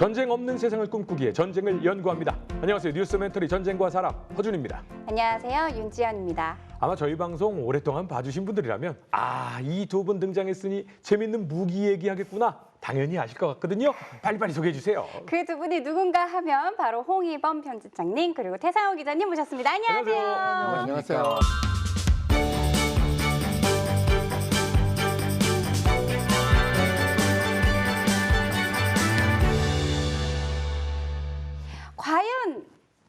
전쟁 없는 세상을 꿈꾸기에 전쟁을 연구합니다. 안녕하세요. 뉴스 멘터리 전쟁과 사람 허준입니다. 안녕하세요. 윤지연입니다. 아마 저희 방송 오랫동안 봐주신 분들이라면 이 두 분 등장했으니 재밌는 무기 얘기하겠구나 당연히 아실 것 같거든요. 빨리빨리 소개해 주세요. 그 두 분이 누군가 하면 바로 홍희범 편집장님 그리고 태상호 기자님 모셨습니다. 안녕하세요. 안녕하세요. 과연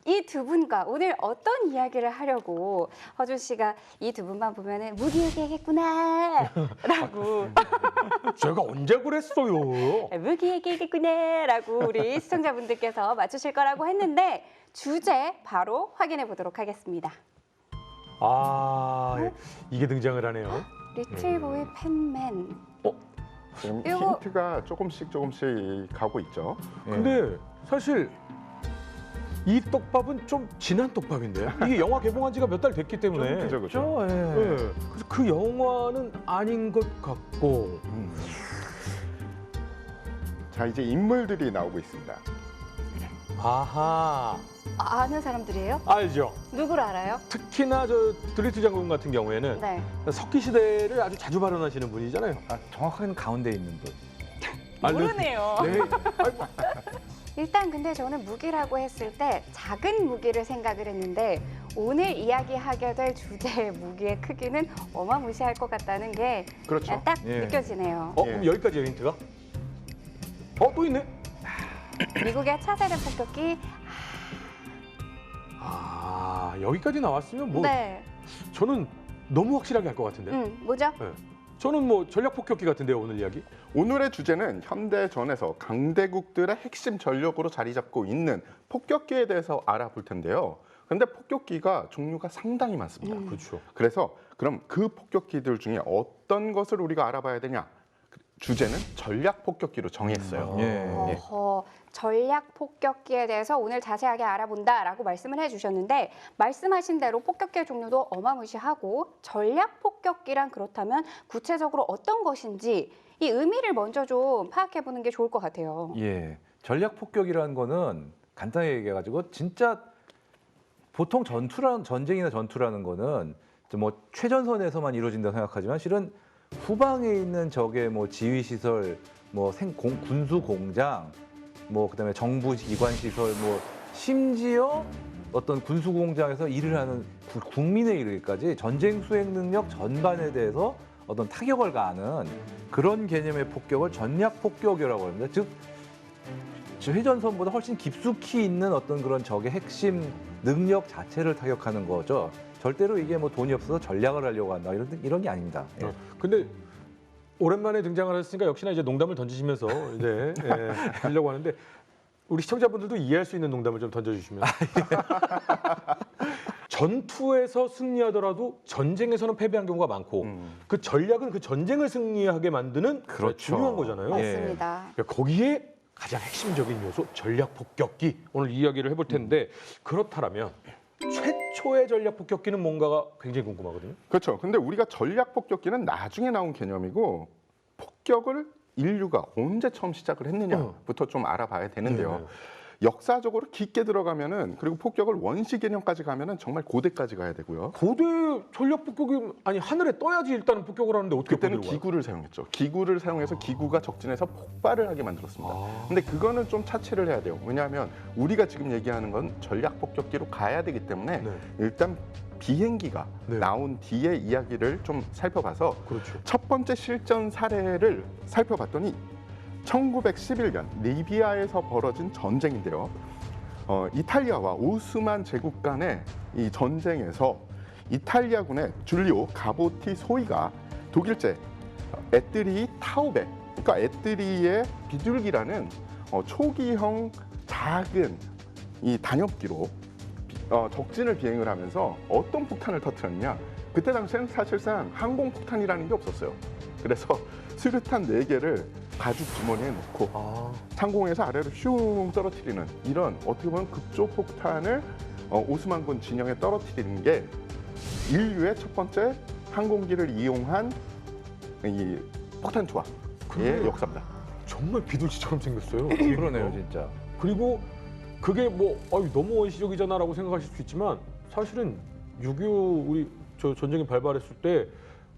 이 두 분과 오늘 어떤 이야기를 하려고 허준 씨가 이 두 분만 보면은 무기 얘기하겠구나라고 제가 언제 그랬어요? 무기 얘기하겠구나라고 우리 시청자분들께서 맞추실 거라고 했는데 주제 바로 확인해 보도록 하겠습니다. 이게 등장을 하네요. 리틀보이 팬맨. 지금 이거- 힌트가 조금씩 가고 있죠. 근데 사실 이 떡밥은 좀 진한 떡밥인데요. 이게 영화 개봉한 지가 몇 달 됐기 때문에. 그죠. 예. 그래서 그 영화는 아닌 것 같고. 자, 이제 인물들이 나오고 있습니다. 아하, 아는 사람들이에요? 알죠. 누구를 알아요? 특히나 저 드리트 장군 같은 경우에는 네. 석기 시대를 아주 자주 발언하시는 분이잖아요. 정확하게는 가운데 있는 분. 모르네요. 네. 일단 근데 저는 무기라고 했을 때 작은 무기를 생각을 했는데 오늘 이야기하게 될 주제의 무기의 크기는 어마무시할 것 같다는 게 그렇죠. 딱 예. 느껴지네요. 그럼 여기까지예요, 힌트가? 또 있네? 미국의 차세대 폭격기. 여기까지 나왔으면 뭐 네. 저는 너무 확실하게 할 것 같은데. 뭐죠? 저는 뭐 전략 폭격기 같은데요, 오늘 이야기? 오늘의 주제는 현대전에서 강대국들의 핵심 전력으로 자리 잡고 있는 폭격기에 대해서 알아볼 텐데요. 근데 폭격기가 종류가 상당히 많습니다. 그렇죠. 그래서 그럼 그 폭격기들 중에 어떤 것을 우리가 알아봐야 되냐? 주제는 전략 폭격기로 정했어요. 어허, 전략 폭격기에 대해서 오늘 자세하게 알아본다라고 말씀을 해주셨는데 말씀하신 대로 폭격기의 종류도 어마무시하고 전략 폭격기란 그렇다면 구체적으로 어떤 것인지 이 의미를 먼저 좀 파악해 보는 게 좋을 것 같아요. 예. 전략 폭격이라는 거는 간단히 얘기해가지고 진짜 보통 전쟁이나 전투라는 거는 뭐 최전선에서만 이루어진다고 생각하지만 실은 후방에 있는 적의 뭐 지휘 시설, 뭐 군수 공장, 뭐 그다음에 정부 기관 시설, 뭐 심지어 어떤 군수 공장에서 일을 하는 국민에 이르기까지 전쟁 수행 능력 전반에 대해서 어떤 타격을 가하는 그런 개념의 폭격을 전략 폭격이라고 합니다. 즉 회전선보다 훨씬 깊숙이 있는 어떤 그런 적의 핵심 능력 자체를 타격하는 거죠. 절대로 이게 뭐 돈이 없어서 전략을 하려고 한다 이런 게 아닙니다. 예. 근데 오랜만에 등장을 하셨으니까 역시나 이제 농담을 던지시면서 이제 하려고 하는데 우리 시청자분들도 이해할 수 있는 농담을 좀 던져주시면. 전투에서 승리하더라도 전쟁에서는 패배한 경우가 많고 그 전략은 그 전쟁을 승리하게 만드는 그렇죠. 중요한 거잖아요. 맞습니다. 그러니까 거기에 가장 핵심적인 요소 전략 폭격기 오늘 이야기를 해볼 텐데 그렇다면 최초의 전략 폭격기는 뭔가가 굉장히 궁금하거든요. 그렇죠. 근데 우리가 전략 폭격기는 나중에 나온 개념이고 폭격을 인류가 언제 처음 시작을 했느냐부터 좀 알아봐야 되는데요. 역사적으로 깊게 들어가면은 그리고 폭격을 원시 개념까지 가면은 정말 고대까지 가야 되고요. 고대 전략 폭격이 아니 하늘에 떠야지 일단은 폭격을 하는데 어떻게 그때는 고대로 가요? 기구를 사용했죠. 기구를 사용해서 기구가 적진에서 폭발을 하게 만들었습니다. 근데 그거는 좀 차치를 해야 돼요. 왜냐하면 우리가 지금 얘기하는 건 전략 폭격기로 가야 되기 때문에 일단 비행기가 나온 뒤에 이야기를 좀 살펴봐서 그렇죠. 첫 번째 실전 사례를 살펴봤더니 1911년 리비아에서 벌어진 전쟁인데요. 이탈리아와 오스만 제국 간의 이 전쟁에서 이탈리아군의 줄리오 가보티 소이가 독일제 에뜨리 타우베, 그러니까 에뜨리의 비둘기라는 초기형 작은 이 단엽기로 적진을 비행을 하면서 어떤 폭탄을 터뜨렸냐? 그때 당시에는 사실상 항공폭탄이라는 게 없었어요. 그래서 수류탄 4개를 가죽 주머니에 넣고 상공에서 아래로 슝 떨어뜨리는 이런 어떻게 보면 극조 폭탄을 오스만군 진영에 떨어뜨리는 게 인류의 첫 번째 항공기를 이용한 이 폭탄 투하의 역사입니다. 정말 비둘기처럼 생겼어요. 그러네요, 진짜. 그리고 그게 뭐 너무 원시적이잖아라고 생각하실 수 있지만 사실은 6.25 우리 저 전쟁이 발발했을 때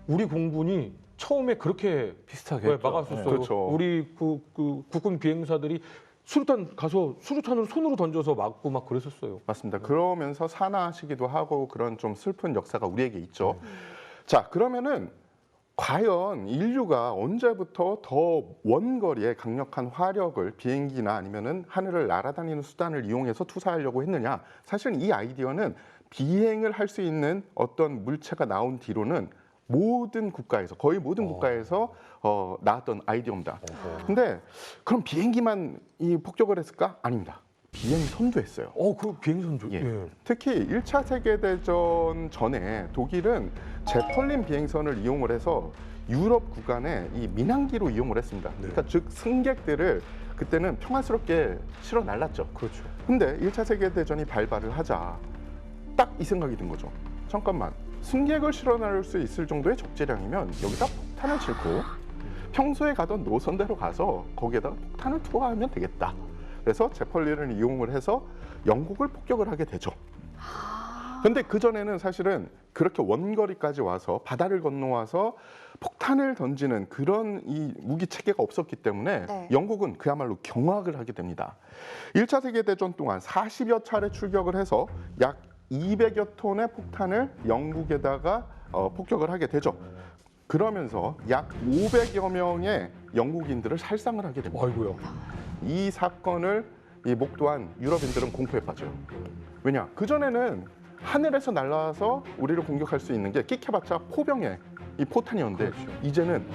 우리 공군이 처음에 그렇게 비슷하게 왜 했죠. 막았었어요. 네. 그렇죠. 우리 그 국군 비행사들이 수류탄 가서 수류탄을 손으로 던져서 막고 막 그랬었어요. 맞습니다. 그러면서 산화하시기도 하고 그런 좀 슬픈 역사가 우리에게 있죠. 자, 그러면은 과연 인류가 언제부터 더 원거리에 강력한 화력을 비행기나 아니면은 하늘을 날아다니는 수단을 이용해서 투사하려고 했느냐? 사실은 이 아이디어는 비행을 할 수 있는 어떤 물체가 나온 뒤로는 모든 국가에서 거의 모든 국가에서 나왔던 아이디어입니다. 근데 그럼 비행기만 이 폭격을 했을까? 아닙니다. 비행선도 했어요. 그 비행선조. 예. 예. 특히 1차 세계대전 전에 독일은 제펄린 비행선을 이용을 해서 유럽 구간에 이 민항기로 이용을 했습니다. 그러니까 즉 승객들을 그때는 평화스럽게 실어 날랐죠. 그렇죠. 근데 1차 세계대전이 발발을 하자 딱 이 생각이 든 거죠. 잠깐만, 승객을 실어 나를 수 있을 정도의 적재량이면 여기다 폭탄을 싣고 평소에 가던 노선대로 가서 거기에다 폭탄을 투하하면 되겠다. 그래서 제펄린을 이용을 해서 영국을 폭격을 하게 되죠. 근데 그전에는 사실은 그렇게 원거리까지 와서 바다를 건너와서 폭탄을 던지는 그런 이 무기 체계가 없었기 때문에 네. 영국은 그야말로 경악을 하게 됩니다. 1차 세계대전 동안 40여 차례 출격을 해서 약 200여 톤의 폭탄을 영국에다가 폭격을 하게 되죠. 그러면서 약 500여 명의 영국인들을 살상을 하게 됩니다. 아이고야. 이 사건을 목도한 유럽인들은 공포에 빠져요. 왜냐? 그전에는 하늘에서 날아와서 우리를 공격할 수 있는 게 끼켜봤자 포병의 이 포탄이었는데 이제는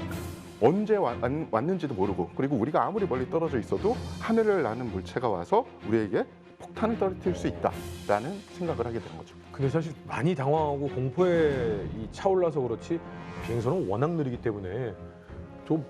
언제 왔는지도 모르고 그리고 우리가 아무리 멀리 떨어져 있어도 하늘을 나는 물체가 와서 우리에게 폭탄을 떨어뜨릴 수 있다라는 생각을 하게 된 거죠. 근데 사실 많이 당황하고 공포에 차올라서 그렇지 비행선은 워낙 느리기 때문에 좀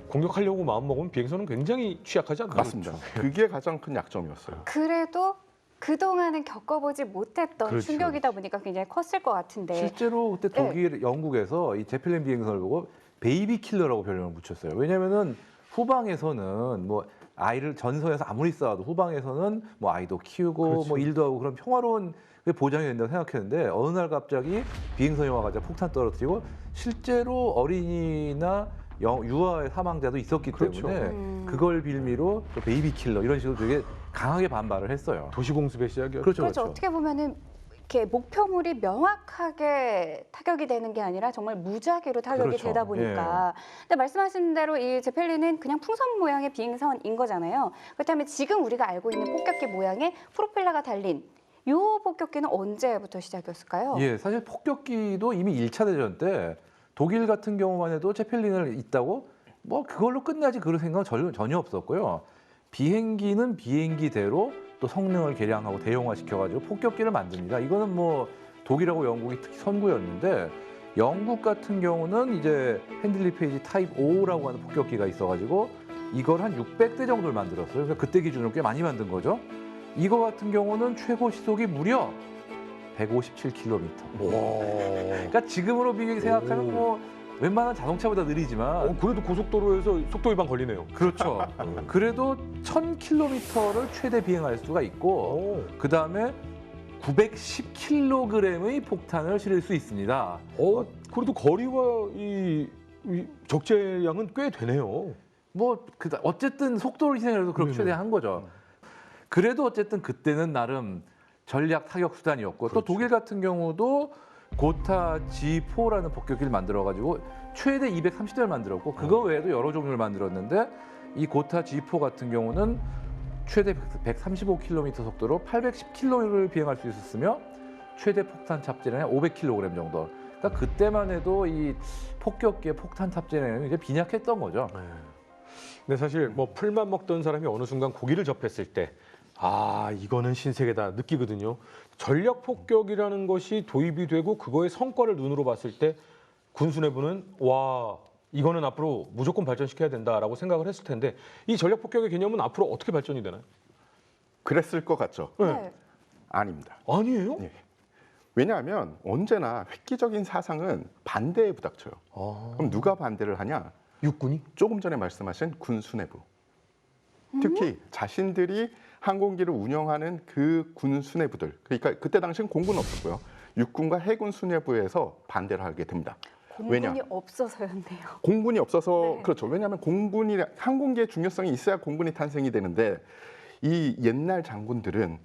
공격하려고 마음먹으면 비행선은 굉장히 취약하지 않나요? 맞습니다. 그게 가장 큰 약점이었어요. 그래도 그동안은 겪어보지 못했던 그렇죠. 충격이다 보니까 굉장히 컸을 것 같은데. 실제로 그때 독일, 영국에서 이 제펠린 비행선을 보고 베이비 킬러라고 별명을 붙였어요. 왜냐면은 후방에서는 뭐 아이를 전선에서 아무리 싸워도 후방에서는 뭐 아이도 키우고 그렇죠. 뭐 일도 하고 그런 평화로운 그게 보장이 된다고 생각했는데 어느 날 갑자기 비행선이 와가지고 폭탄 떨어뜨리고 실제로 어린이나 유아의 사망자도 있었기 그렇죠. 때문에 그걸 빌미로 또 베이비 킬러 이런 식으로 되게 강하게 반발을 했어요. 도시공습의 시작이었죠. 그렇죠, 그렇죠. 그렇죠. 어떻게 보면은 이렇게 목표물이 명확하게 타격이 되는 게 아니라 정말 무작위로 타격이 그렇죠. 되다 보니까. 근데 말씀하신 대로 이 제펠린은 그냥 풍선 모양의 비행선인 거잖아요. 그렇다면 지금 우리가 알고 있는 폭격기 모양의 프로펠러가 달린 이 폭격기는 언제부터 시작이었을까요? 예, 사실 폭격기도 이미 1차 대전 때 독일 같은 경우만 해도 제펠린을 있다고 뭐 그걸로 끝나지 그런 생각은 전혀 없었고요. 비행기는 비행기대로 또 성능을 개량하고 대용화시켜가지고 폭격기를 만듭니다. 이거는 뭐 독일하고 영국이 특히 선구였는데 영국 같은 경우는 이제 핸들리 페이지 타입 5라고 하는 폭격기가 있어가지고 이걸 한 600대 정도를 만들었어요. 그래서 그때 기준으로 꽤 많이 만든 거죠. 이거 같은 경우는 최고 시속이 무려 157km. 그러니까 지금으로 비교해 생각하면 뭐 웬만한 자동차보다 느리지만 그래도 고속도로에서 속도 위반 걸리네요. 그렇죠. 그래도 1000km를 최대 비행할 수가 있고 그 다음에 910kg의 폭탄을 실을 수 있습니다. 그래도 거리와 이 적재량은 꽤 되네요. 뭐 어쨌든 속도를 희생해서 그렇게 네네. 최대한 거죠. 그래도 어쨌든 그때는 나름 전략 타격 수단이었고 또 그렇죠. 독일 같은 경우도 고타 G4라는 폭격기를 만들어가지고 최대 230대를 만들었고 그거 외에도 여러 종류를 만들었는데 이 고타 G4 같은 경우는 최대 135km 속도로 810km를 비행할 수 있었으며 최대 폭탄 탑재량이 500kg 정도. 그러니까 그때만 해도 이 폭격기의 폭탄 탑재량이 이제 빈약했던 거죠. 근데 사실 뭐 풀만 먹던 사람이 어느 순간 고기를 접했을 때 이거는 신세계다 느끼거든요. 전략 폭격이라는 것이 도입이 되고 그거의 성과를 눈으로 봤을 때 군수내부는 와 이거는 앞으로 무조건 발전시켜야 된다라고 생각을 했을 텐데 이 전략 폭격의 개념은 앞으로 어떻게 발전이 되나요? 그랬을 것 같죠? 네. 아닙니다. 아니에요? 네. 왜냐하면 언제나 획기적인 사상은 반대에 부닥쳐요. 그럼 누가 반대를 하냐? 육군이? 조금 전에 말씀하신 군수내부. 특히 자신들이 항공기를 운영하는 그 군 수뇌부들, 그러니까 그때 당시엔 공군은 없었고요. 육군과 해군 수뇌부에서 반대를 하게 됩니다. 공군이 왜냐? 없어서였네요. 공군이 없어서 네. 그렇죠. 왜냐하면 공군이 항공기의 중요성이 있어야 공군이 탄생이 되는데 이 옛날 장군들은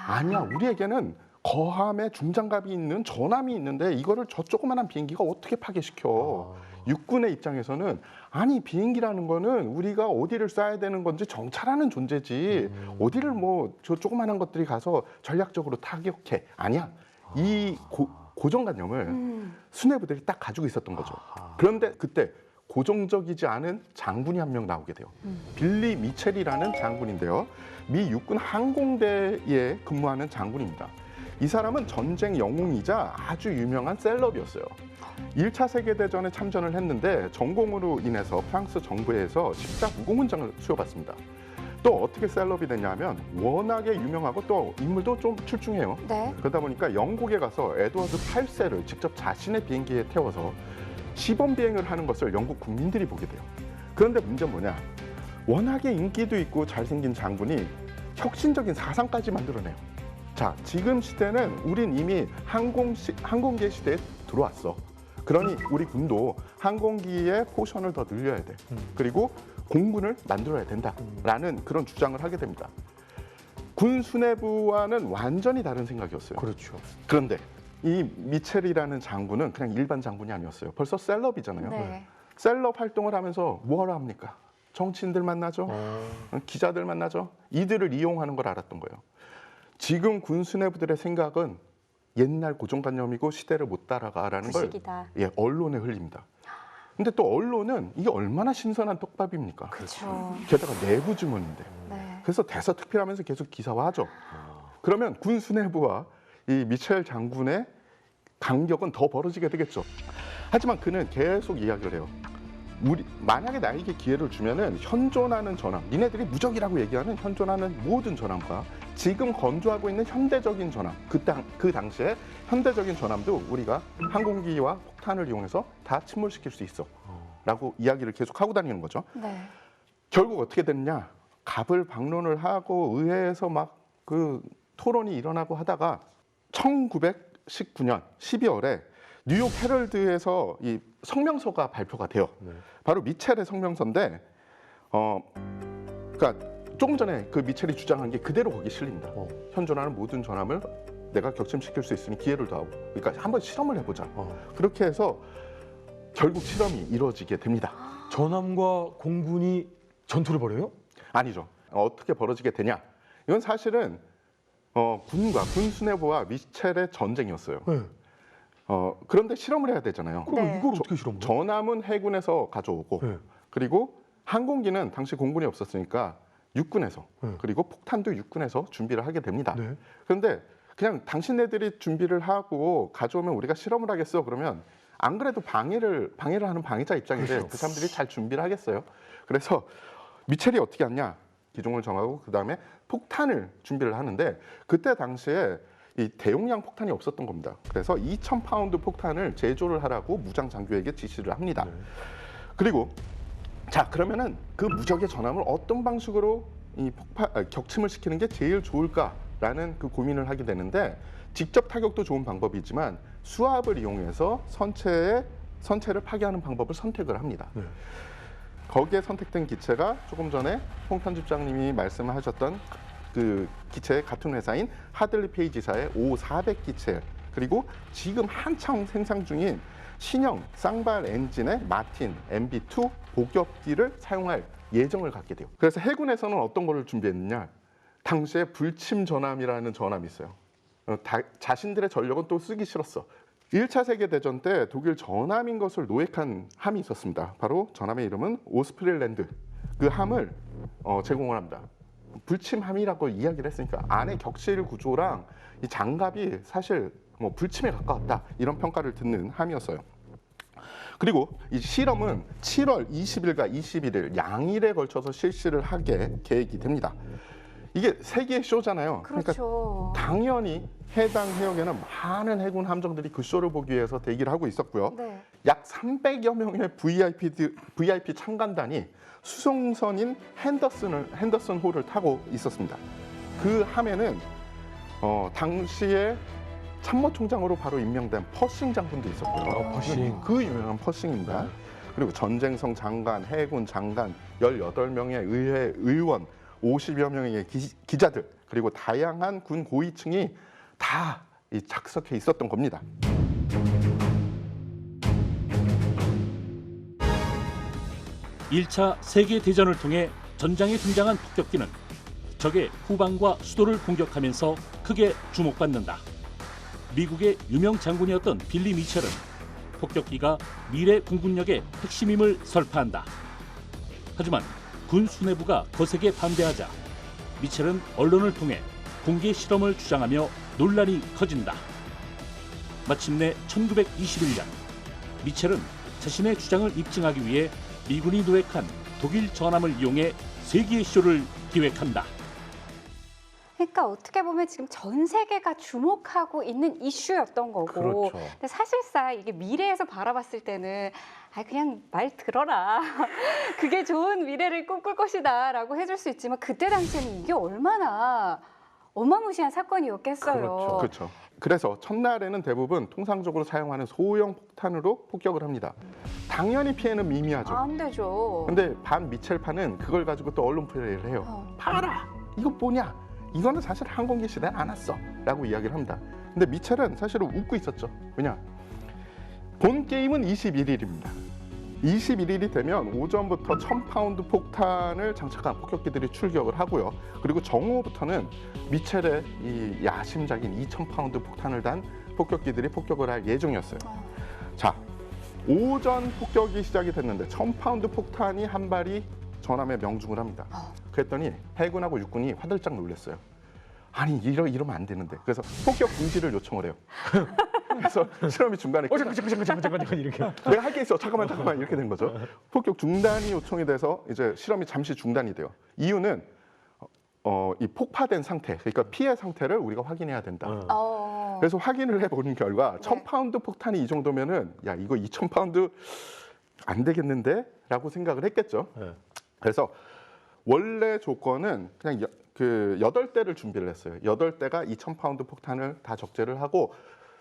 아니야, 우리에게는 거함에 중장갑이 있는 전함이 있는데 이거를 저 조그만한 비행기가 어떻게 파괴시켜? 육군의 입장에서는 아니, 비행기라는 거는 우리가 어디를 쏴야 되는 건지 정찰하는 존재지 어디를 뭐 저 조그만한 것들이 가서 전략적으로 타격해. 아니야. 이 고정관념을 수뇌부들이 딱 가지고 있었던 거죠. 그런데 그때 고정적이지 않은 장군이 한 명 나오게 돼요. 빌리 미첼이라는 장군인데요. 미 육군 항공대에 근무하는 장군입니다. 이 사람은 전쟁 영웅이자 아주 유명한 셀럽이었어요. 1차 세계대전에 참전을 했는데 전공으로 인해서 프랑스 정부에서 십자 무공훈장을 수여받습니다. 또 어떻게 셀럽이 됐냐면 워낙에 유명하고 또 인물도 좀 출중해요. 네. 그러다 보니까 영국에 가서 에드워드 8세를 직접 자신의 비행기에 태워서 시범 비행을 하는 것을 영국 국민들이 보게 돼요. 그런데 문제는 뭐냐? 워낙에 인기도 있고 잘생긴 장군이 혁신적인 사상까지 만들어내요. 자, 지금 시대는 우린 이미 항공기의 시대에 들어왔어. 그러니 우리 군도 항공기의 포션을 더 늘려야 돼. 그리고 공군을 만들어야 된다라는 그런 주장을 하게 됩니다. 군 수뇌부와는 완전히 다른 생각이었어요. 그렇죠. 그런데 이 미첼이라는 장군은 그냥 일반 장군이 아니었어요. 벌써 셀럽이잖아요. 네. 셀럽 활동을 하면서 뭘 합니까? 정치인들 만나죠. 기자들 만나죠. 이들을 이용하는 걸 알았던 거예요. 지금 군 수뇌부들의 생각은 옛날 고정관념이고 시대를 못 따라가라는 걸 부식이다. 언론에 흘립니다. 근데 또 언론은 이게 얼마나 신선한 떡밥입니까? 그렇죠. 게다가 내부 주문인데. 네. 그래서 대서특필하면서 계속 기사화하죠. 그러면 군 수뇌부와 이 미첼 장군의 간격은 더 벌어지게 되겠죠. 하지만 그는 계속 이야기를 해요. 만약에 나에게 기회를 주면은 현존하는 전함, 니네들이 무적이라고 얘기하는 현존하는 모든 전함과 지금 건조하고 있는 현대적인 전함, 그 당시에 현대적인 전함도 우리가 항공기와 폭탄을 이용해서 다 침몰시킬 수 있어 라고 이야기를 계속 하고 다니는 거죠. 네. 결국 어떻게 됐냐? 갑을 방론을 하고 의회에서 막 그 토론이 일어나고 하다가 1919년 12월에 뉴욕 헤럴드에서 이 성명서가 발표가 돼요. 바로 미첼의 성명서인데, 그러니까 조금 전에 그 미첼이 주장한 게 그대로 거기 실립니다. 현존하는 모든 전함을 내가 격침시킬 수 있으니 기회를 더하고, 그러니까 한번 실험을 해보자. 그렇게 해서 결국 실험이 이루어지게 됩니다. 전함과 공군이 전투를 벌여요? 아니죠. 어떻게 벌어지게 되냐? 이건 사실은 군과 군 수뇌부와 미첼의 전쟁이었어요. 네. 그런데 실험을 해야 되잖아요. 그럼 네. 이걸 어떻게 실험을? 전함은 해군에서 가져오고, 네. 그리고 항공기는 당시 공군이 없었으니까 육군에서, 네. 그리고 폭탄도 육군에서 준비를 하게 됩니다. 네. 그런데 그냥 당신네들이 준비를 하고 가져오면 우리가 실험을 하겠어 그러면 안 그래도 방해를 하는 방해자 입장인데 그렇죠. 그 사람들이 잘 준비를 하겠어요. 그래서 미첼이 어떻게 하냐? 기종을 정하고 그 다음에 폭탄을 준비를 하는데 그때 당시에 이 대용량 폭탄이 없었던 겁니다. 그래서 2,000파운드 폭탄을 제조를 하라고 무장 장교에게 지시를 합니다. 네. 그리고 자, 그러면은 그 무적의 전함을 어떤 방식으로 이 격침을 시키는 게 제일 좋을까라는 그 고민을 하게 되는데, 직접 타격도 좋은 방법이지만 수압을 이용해서 선체를 파괴하는 방법을 선택을 합니다. 네. 거기에 선택된 기체가 조금 전에 홍 편집장님이 말씀하셨던 그 기체의 같은 회사인 하들리 페이지사의 O400 기체, 그리고 지금 한창 생산 중인 신형 쌍발 엔진의 마틴 MB2 복엽기를 사용할 예정을 갖게 돼요. 그래서 해군에서는 어떤 거를 준비했느냐? 당시에 불침 전함이라는 전함이 있어요. 자신들의 전력은 또 쓰기 싫었어. 1차 세계대전 때 독일 전함인 것을 노획한 함이 있었습니다. 바로 전함의 이름은 오스프릴랜드. 그 함을 제공을 합니다. 불침함이라고 이야기를 했으니까 안에 격실 구조랑 이 장갑이 사실 뭐 불침에 가까웠다 이런 평가를 듣는 함이었어요. 그리고 이 실험은 7월 20일과 21일 양일에 걸쳐서 실시를 하게 계획이 됩니다. 이게 세계의 쇼잖아요. 그렇죠. 당연히 해당 해역에는 많은 해군 함정들이 그 쇼를 보기 위해서 대기를 하고 있었고요. 네. 약 300여 명의 VIP 참관단이 수송선인 핸더슨 호를 타고 있었습니다. 그 함에는 당시에 참모총장으로 바로 임명된 퍼싱 장군도 있었고요. 퍼싱. 그 유명한 퍼싱입니다. 그리고 전쟁성 장관, 해군 장관, 18명의 의회 의원, 50여 명의 기자들, 그리고 다양한 군 고위층이 다 착석해 있었던 겁니다. (1차) 세계대전을 통해 전장에 등장한 폭격기는 적의 후방과 수도를 공격하면서 크게 주목받는다. 미국의 유명 장군이었던 빌리 미첼은 폭격기가 미래 공군력의 핵심임을 설파한다. 하지만 군 수뇌부가 거세게 반대하자 미첼은 언론을 통해 공개 실험을 주장하며 논란이 커진다. 마침내 1921년 미첼은 자신의 주장을 입증하기 위해 미군이 노획한 독일 전함을 이용해 세기의 쇼를 기획한다. 그러니까 어떻게 보면 지금 전 세계가 주목하고 있는 이슈였던 거고, 그렇죠. 근데 사실상 이게 미래에서 바라봤을 때는 그냥 말 들어라. 그게 좋은 미래를 꿈꿀 것이다라고 해줄 수 있지만 그때 당시에는 이게 얼마나 어마무시한 사건이었겠어요. 그렇죠. 그래서 첫날에는 대부분 통상적으로 사용하는 소형 폭탄으로 폭격을 합니다. 당연히 피해는 미미하죠. 안 되죠. 근데 반 미첼파는 그걸 가지고 또 언론 플레이를 해요. 봐라, 이거 뭐냐? 이거는 사실 항공기 시대는 안 왔어 라고 이야기를 합니다. 근데 미첼은 사실은 웃고 있었죠. 왜냐? 본 게임은 21일입니다. 21일이 되면 오전부터 1000파운드 폭탄을 장착한 폭격기들이 출격을 하고요. 그리고 정오부터는 미첼의 이 야심작인 2000파운드 폭탄을 단 폭격기들이 폭격을 할 예정이었어요. 자, 오전 폭격이 시작이 됐는데 1000파운드 폭탄이 한 발이 전함에 명중을 합니다. 그랬더니 해군하고 육군이 화들짝 놀랐어요. 아니 이러면 안 되는데. 그래서 폭격 중지를 요청을 해요. 그래서 실험이 중간에 잠깐 이렇게. 내가 할 게 있어. 잠깐만 이렇게 된 거죠. 폭격 중단이 요청이 돼서 이제 실험이 잠시 중단이 돼요. 이유는 이 폭파된 상태, 그러니까 피해 상태를 우리가 확인해야 된다. 그래서 확인을 해보는 결과 1000파운드 폭탄이 이 정도면은 야 이거 2000파운드 안 되겠는데? 라고 생각을 했겠죠. 그래서 원래 조건은 그냥 그 8대를 준비를 했어요. 8대가 2000파운드 폭탄을 다 적재를 하고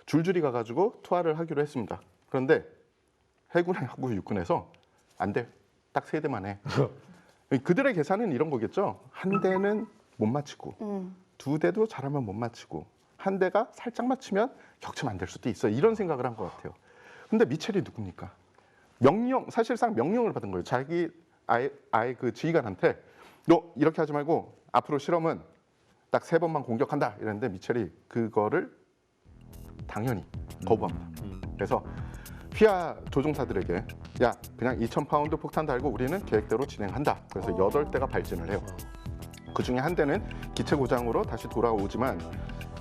줄줄이 가가지고 투하를 하기로 했습니다. 그런데 해군하고 육군에서 안 돼. 딱 3대만 해. 그들의 계산은 이런 거겠죠. 한 대는 못 맞히고 2대도 잘하면 못 맞히고 한 대가 살짝 맞히면 격침 안 될 수도 있어. 이런 생각을 한 것 같아요. 근데 미첼이 누굽니까? 사실상 명령을 받은 거예요. 자기 아예 그 지휘관한테 너 이렇게 하지 말고 앞으로 실험은 딱 3번만 공격한다 이랬는데 미첼이 그거를 당연히 거부합니다. 그래서 휘하 조종사들에게 야 그냥 2000파운드 폭탄 달고 우리는 계획대로 진행한다. 그래서 8대가 발진을 해요. 그중에 한 대는 기체 고장으로 다시 돌아오지만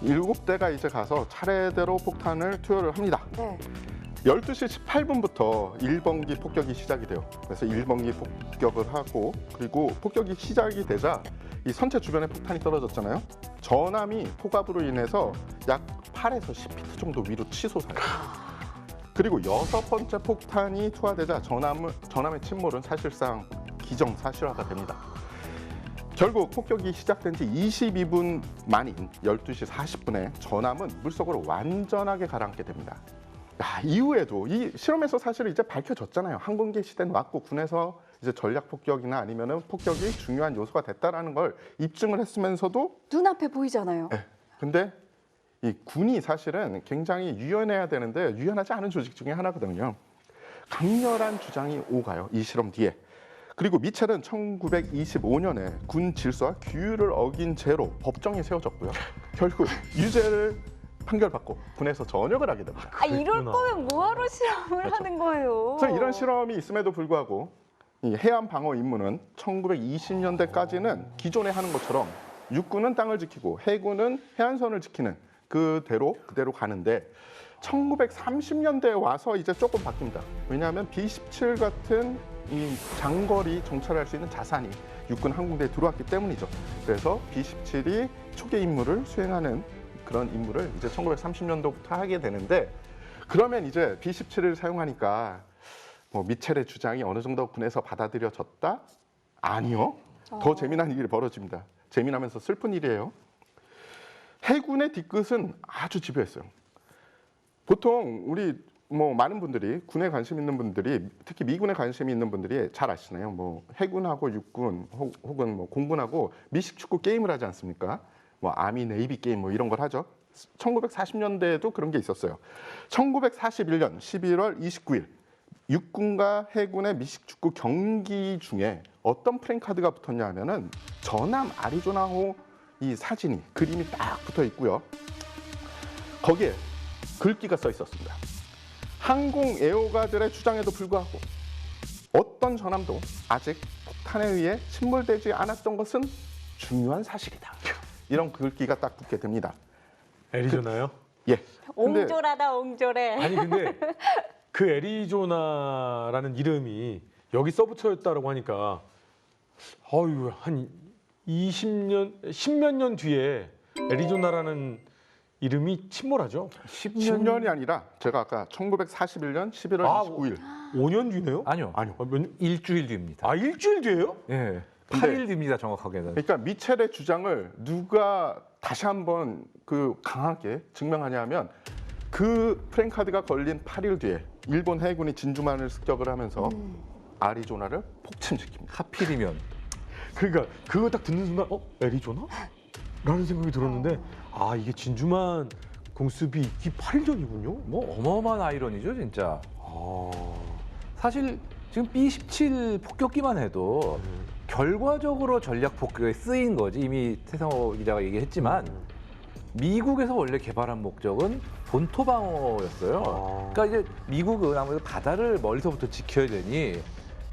7대가 이제 가서 차례대로 폭탄을 투여를 합니다. 12시 18분부터 1번기 폭격이 시작이 돼요. 그래서 1번기 폭격을 하고 그리고 폭격이 시작이 되자 이 선체 주변에 폭탄이 떨어졌잖아요. 전함이 폭압으로 인해서 약 8에서 10피트 정도 위로 치솟아요. 그리고 6번째 폭탄이 투하되자 전함의 침몰은 사실상 기정사실화가 됩니다. 결국 폭격이 시작된 지 22분 만인 12시 40분에 전함은 물속으로 완전하게 가라앉게 됩니다. 이후에도 이 실험에서 사실 이제 밝혀졌잖아요. 항공기 시대는 왔고 군에서 이제 전략 폭격이나 아니면은 폭격이 중요한 요소가 됐다라는 걸 입증을 했으면서도 눈앞에 보이잖아요. 네. 근데 이 군이 사실은 굉장히 유연해야 되는데 유연하지 않은 조직 중에 하나거든요. 강렬한 주장이 오가요. 이 실험 뒤에. 그리고 미첼은 1925년에 군 질서와 규율을 어긴 죄로 법정에 세워졌고요. 결국 유죄를 판결받고 군에서 전역을 하게 됩니다. 이럴 거면 뭐하러 실험을 하는 거예요? 그래서 이런 실험이 있음에도 불구하고 이 해안 방어 임무는 1920년대까지는 기존에 하는 것처럼 육군은 땅을 지키고 해군은 해안선을 지키는 그대로 가는데 1930년대에 와서 이제 조금 바뀝니다. 왜냐하면 B-17 같은 이 장거리 정찰할 수 있는 자산이 육군 항공대에 들어왔기 때문이죠. 그래서 B-17이 초계 임무를 수행하는 그런 임무를 이제 1930년도부터 하게 되는데 그러면 이제 B17을 사용하니까 뭐 미첼의 주장이 어느 정도 군에서 받아들여졌다? 아니요. 더 재미난 일이 벌어집니다. 재미나면서 슬픈 일이에요. 해군의 뒤끝은 아주 집요했어요. 보통 우리 뭐 많은 분들이 군에 관심 있는 분들이 특히 미군에 관심이 있는 분들이 잘 아시나요? 뭐 해군하고 육군 혹은 뭐 공군하고 미식 축구 게임을 하지 않습니까? 뭐 아미 네이비 게임 뭐 이런 걸 하죠. 1940년대에도 그런 게 있었어요. 1941년 11월 29일 육군과 해군의 미식 축구 경기 중에 어떤 프랭카드가 붙었냐 하면은 전남 아리조나호 이 사진이 그림이 딱 붙어 있고요. 거기에 글귀가 써 있었습니다. 항공 애호가들의 주장에도 불구하고 어떤 전함도 아직 폭탄에 의해 침몰되지 않았던 것은 중요한 사실이다. 이런 글귀가 딱 붙게 됩니다. 애리조나요? 예. 근데 옹졸하다 옹졸해. 아니 근데 그 애리조나라는 이름이 여기 써붙여졌다라고 하니까 어유 한 20년, 10몇 년 뒤에 애리조나라는 이름이 침몰하죠. 10년이 아니라 제가 아까 1941년 11월 아, 29일 5년 뒤네요? 아니요. 아니요. 일주일 뒤입니다. 아 일주일 뒤에요? 예. 근데- 8일 뒤입니다, 정확하게는. 그러니까 미첼의 주장을 누가 다시 한번 그 강하게 증명하냐면 그 프랭카드가 걸린 8일 뒤에 일본 해군이 진주만을 습격을 하면서 아리조나를 폭침시킵니다. 하필이면 그러니까 그거 딱 듣는 순간 애리조나? 라는 생각이 들었는데 아 이게 진주만 공습이 있기 8일 전이군요. 뭐 어마어마한 아이러니죠, 진짜. 아, 사실 지금 B-17 폭격기만 해도 결과적으로 전략 폭격에 쓰인 거지. 이미 태상호 기자가 얘기했지만 미국에서 원래 개발한 목적은 본토 방어였어요. 그러니까 이제 미국은 아무래도 바다를 멀리서부터 지켜야 되니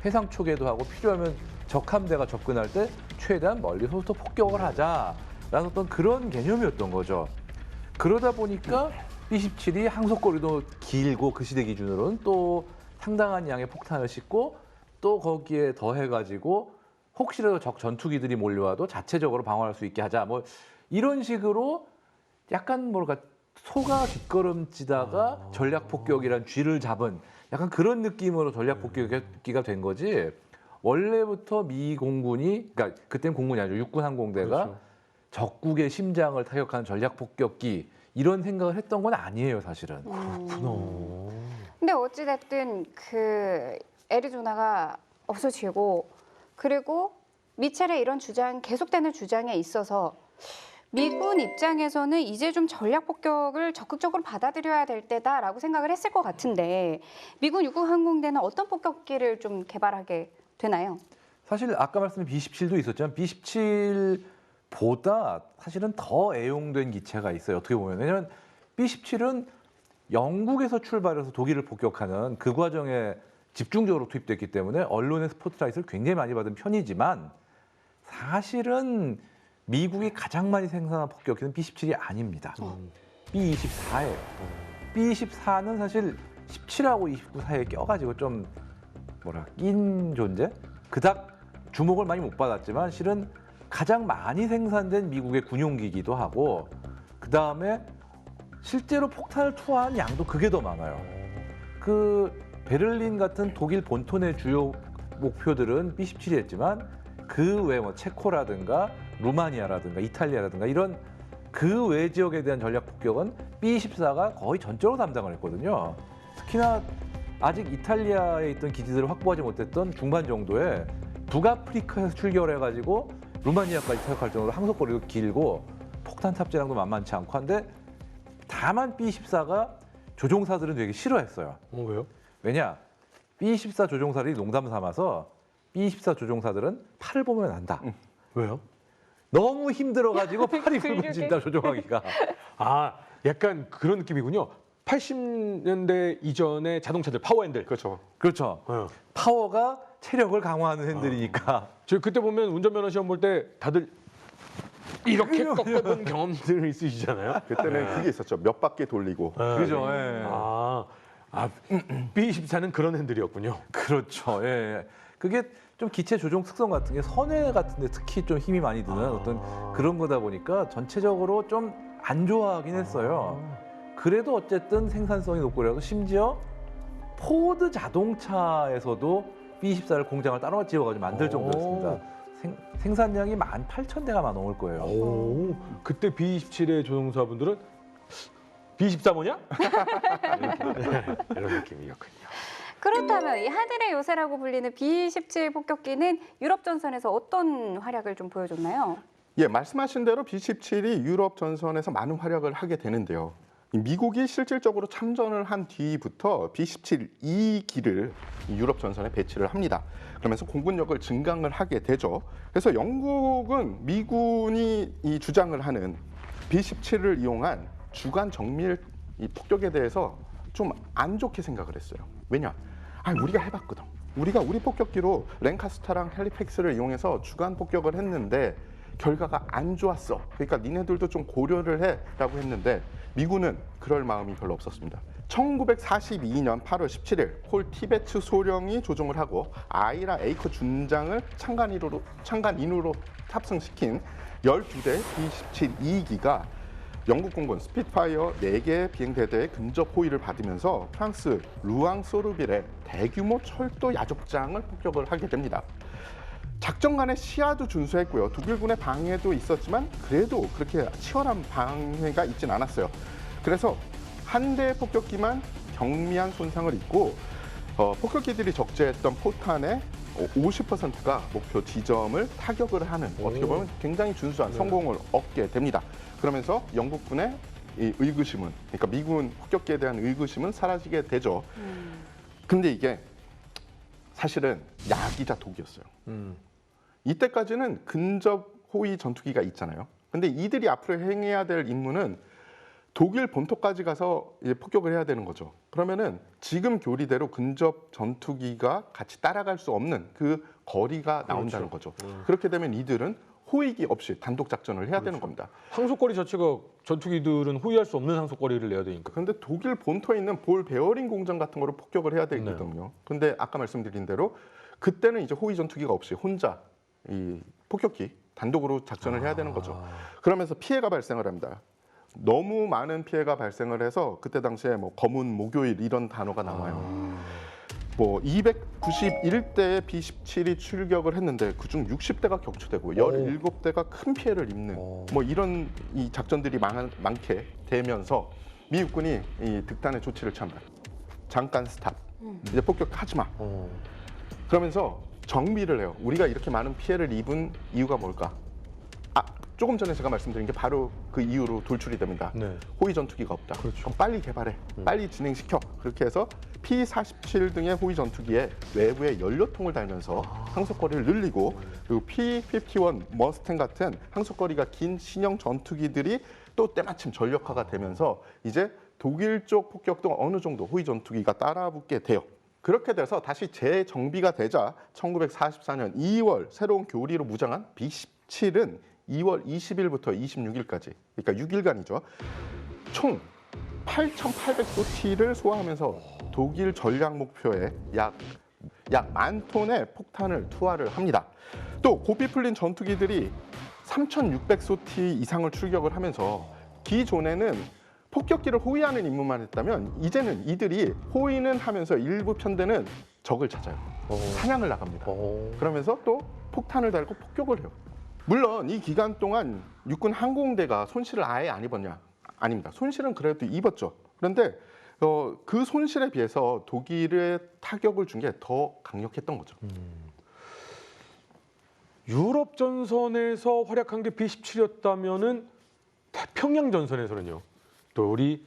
해상 초계도 하고 필요하면 적 함대가 접근할 때 최대한 멀리서부터 폭격을 하자라는 어떤 그런 개념이었던 거죠. 그러다 보니까 B-17이 항속거리도 길고 그 시대 기준으로는 또 상당한 양의 폭탄을 싣고 또 거기에 더해가지고 혹시라도 적 전투기들이 몰려와도 자체적으로 방어할 수 있게 하자. 뭐 이런 식으로 약간 뭐랄까 소가 뒷걸음치다가 전략 폭격이란 쥐를 잡은 약간 그런 느낌으로 전략 폭격기가 된 거지. 원래부터 미 공군이 그러니까 그때는 공군이 아니죠. 육군 항공대가 그렇죠. 적국의 심장을 타격하는 전략 폭격기 이런 생각을 했던 건 아니에요, 사실은. 그렇구나. 근데 어찌됐든 그 애리조나가 없어지고 그리고 미첼의 이런 주장 계속되는 주장에 있어서 미군 입장에서는 이제 좀 전략 폭격을 적극적으로 받아들여야 될 때다라고 생각을 했을 것 같은데 미군 육군 항공대는 어떤 폭격기를 좀 개발하게 되나요? 사실 아까 말씀드린 B-17도 있었지만 B-17보다 사실은 더 애용된 기체가 있어요. 어떻게 보면. 왜냐하면 B-17은 영국에서 출발해서 독일을 폭격하는 그 과정에 집중적으로 투입됐기 때문에 언론의 스포트라이트를 굉장히 많이 받은 편이지만 사실은 미국이 가장 많이 생산한 폭격기는 B-17이 아닙니다. B-24예요. B-24는 사실 17하고 29 사이에 껴가지고 좀 낀 존재? 그닥 주목을 많이 못 받았지만 실은 가장 많이 생산된 미국의 군용기기도 하고 그 다음에 실제로 폭탄을 투하한 양도 그게 더 많아요. 그 베를린 같은 독일 본토의 주요 목표들은 B-17이었지만 그 외 뭐 체코라든가 루마니아라든가 이탈리아라든가 이런 그 외 지역에 대한 전략 폭격은 B-24가 거의 전적으로 담당을 했거든요. 특히나 아직 이탈리아에 있던 기지들을 확보하지 못했던 중반 정도에 북아프리카에서 출격을 해가지고 루마니아까지 타격할 정도로 항속거리도 길고 폭탄 탑재량도 만만치 않고 한데 다만 B-24가 조종사들은 되게 싫어했어요. 왜요? 왜냐? B-24 조종사들이 농담 삼아서 B-24 조종사들은 팔을 보면 안다. 왜요? 너무 힘들어가지고 팔이 붉어진다, 조종하기가. 아 약간 그런 느낌이군요. 80년대 이전의 자동차들 파워핸들. 그렇죠. 그렇죠. 어. 파워가 체력을 강화하는 핸들이니까. 저 그때 보면 운전면허 시험 볼 때 다들 이렇게 꺾어본 경험들 있으시잖아요. 그때는 그게 있었죠. 몇 바퀴 돌리고. 그죠. 예. B-24는 그런 핸들이었군요. 그렇죠. 예. 그게 좀 기체 조종 특성 같은 게 선회 같은 데 특히 좀 힘이 많이 드는 어떤 그런 거다 보니까 전체적으로 좀 안 좋아하긴 했어요. 그래도 어쨌든 생산성이 높고 그래서 심지어 포드 자동차에서도 B24를 공장을 따로 지어가지고 만들 정도였습니다. 생산량이 18,000대가 넘을 거예요. 오, 그때 B27의 조종사분들은 B24 뭐냐? 이런 느낌이었군요. 그렇다면 이 하늘의 요새라고 불리는 B-17 폭격기는 유럽 전선에서 어떤 활약을 좀 보여줬나요? 예, 말씀하신 대로 B-17이 유럽 전선에서 많은 활약을 하게 되는데요. 이 미국이 실질적으로 참전을 한 뒤부터 B-17-2기를 유럽 전선에 배치를 합니다. 그러면서 공군력을 증강을 하게 되죠. 그래서 영국은 미군이 이 주장을 하는 B-17을 이용한 주간 정밀 이 폭격에 대해서 좀 안 좋게 생각을 했어요. 왜냐? 우리가 해봤거든. 우리 폭격기로 랭카스타랑 헬리팩스를 이용해서 주간 폭격을 했는데 결과가 안 좋았어. 그러니까 니네들도 좀 고려를 해라고 했는데 미군은 그럴 마음이 별로 없었습니다. 1942년 8월 17일 폴 티베츠 소령이 조종을 하고 아이라 에이커 준장을 창간인으로 탑승시킨 12대 B-17-2기가 영국 공군 스핏파이어 4개 비행대대의 근접 호위를 받으면서 프랑스 루앙-소르빌의 대규모 철도 야족장을 폭격을 하게 됩니다. 작전 간의 시야도 준수했고요. 독일군의 방해도 있었지만 그래도 그렇게 치열한 방해가 있진 않았어요. 그래서 한 대의 폭격기만 경미한 손상을 입고 폭격기들이 적재했던 포탄의 50%가 목표 지점을 타격을 하는 어떻게 보면 굉장히 준수한 성공을 얻게 됩니다. 그러면서 영국군의 이 의구심은, 그러니까 미군 폭격기에 대한 의구심은 사라지게 되죠. 근데 이게 사실은 약이자 독이었어요. 이때까지는 근접 호위 전투기가 있잖아요. 근데 이들이 앞으로 행해야 될 임무는 독일 본토까지 가서 이제 폭격을 해야 되는 거죠. 그러면은 지금 교리대로 근접 전투기가 같이 따라갈 수 없는 그 거리가 나온다는 거죠. 그렇게 되면 이들은 호위기 없이 단독 작전을 해야 되는 겁니다. 항속거리 자체가 전투기들은 호위할 수 없는 항속거리를 내야 되니까. 그런데 독일 본토에 있는 볼 베어링 공장 같은 거를 폭격을 해야 되거든요. 근데 아까 말씀드린 대로 그때는 이제 호위 전투기가 없이 혼자 이 폭격기 단독으로 작전을 해야 되는 거죠. 그러면서 피해가 발생을 합니다. 너무 많은 피해가 발생을 해서 그때 당시에 뭐 검은 목요일 이런 단어가 나와요. 뭐 291대의 B-17이 출격을 했는데 그중 60대가 격추되고 17대가 큰 피해를 입는 뭐 이런 이 작전들이 많게 되면서 미국군이 이 득단의 조치를 취합니다. 잠깐 스탑. 이제 폭격하지 마. 그러면서 정비를 해요. 우리가 이렇게 많은 피해를 입은 이유가 뭘까? 조금 전에 제가 말씀드린 게 바로 그 이유로 돌출이 됩니다. 네. 호위 전투기가 없다. 그렇죠. 그럼 빨리 개발해. 빨리 진행시켜. 그렇게 해서 P-47 등의 호위 전투기에 외부에 연료통을 달면서 항속거리를 늘리고 그리고 P-51 머스탱 같은 항속거리가 긴 신형 전투기들이 또 때마침 전력화가 되면서 이제 독일 쪽 폭격도 어느 정도 호위 전투기가 따라붙게 돼요. 그렇게 돼서 다시 재정비가 되자 1944년 2월 새로운 교리로 무장한 B-17은 2월 20일부터 26일까지, 그러니까 6일간이죠. 총 8,800소티를 소화하면서 독일 전략 목표에 약 10,000톤의 폭탄을 투하를 합니다. 또 고삐 풀린 전투기들이 3,600소티 이상을 출격을 하면서 기존에는 폭격기를 호위하는 임무만 했다면 이제는 이들이 호위는 하면서 일부 편대는 적을 찾아요. 사냥을 나갑니다. 그러면서 또 폭탄을 달고 폭격을 해요. 물론 이 기간 동안 육군 항공대가 손실을 아예 안 입었냐? 아닙니다. 손실은 그래도 입었죠. 그런데 그 손실에 비해서 독일의 타격을 준 게 더 강력했던 거죠. 유럽 전선에서 활약한 게 B-17이었다면은 태평양 전선에서는요. 또 우리